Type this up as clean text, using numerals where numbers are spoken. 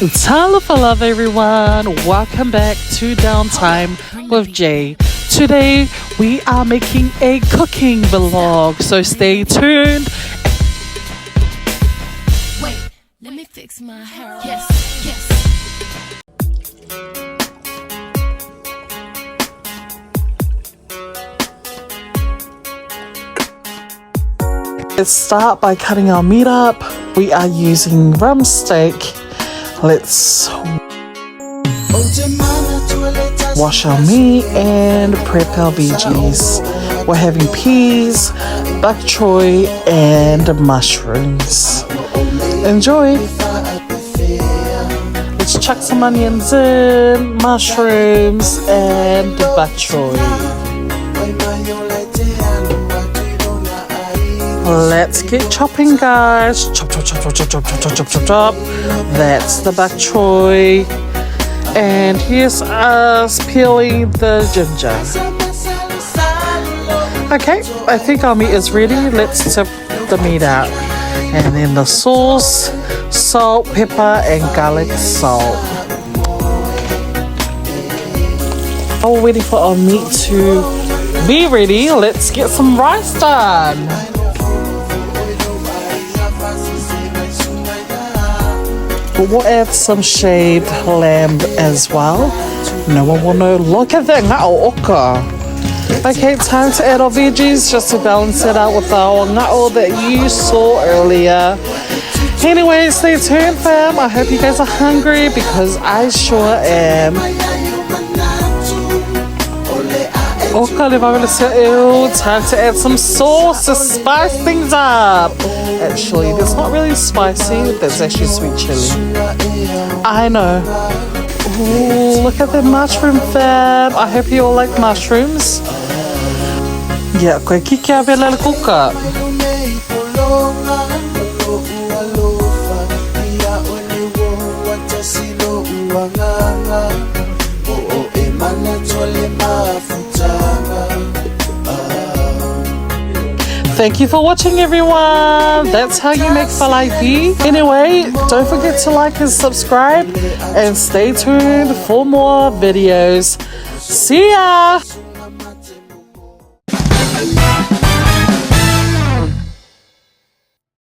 Love everyone, welcome back to Downtime with Jay. Today we are making a cooking vlog, so stay tuned. Wait, let me fix my hair. Yes. Let's start by cutting our meat up. We are using rump steak. Let's wash our meat and prep our veggies. We're having peas, bok choy, and mushrooms. Enjoy! Let's chuck some onions in, mushrooms, and bok choy. Let's get chopping, guys. Chop. That's the bok choy. And here's us peeling the ginger. Okay, I think our meat is ready. Let's tip the meat out. And then the sauce, salt, pepper, and garlic salt. While we're waiting for our meat to be ready, let's get some rice done. We'll add some shaved lamb as well. No one will know. Look at that nga'o oka. Okay, time to add our veggies just to balance it out with our nga'o that you saw earlier. Anyway, stay tuned, fam. I hope you guys are hungry because I sure am. Time to add some sauce to spice things up. Actually, that's not really spicy, that's actually sweet chili. I know. Ooh, look at the mushroom, fam. I hope you all like mushrooms. Yeah, koe kiki a vela kuka. Thank you for watching, everyone. That's how you make falafel. Anyway, don't forget to like and subscribe and stay tuned for more videos. See ya!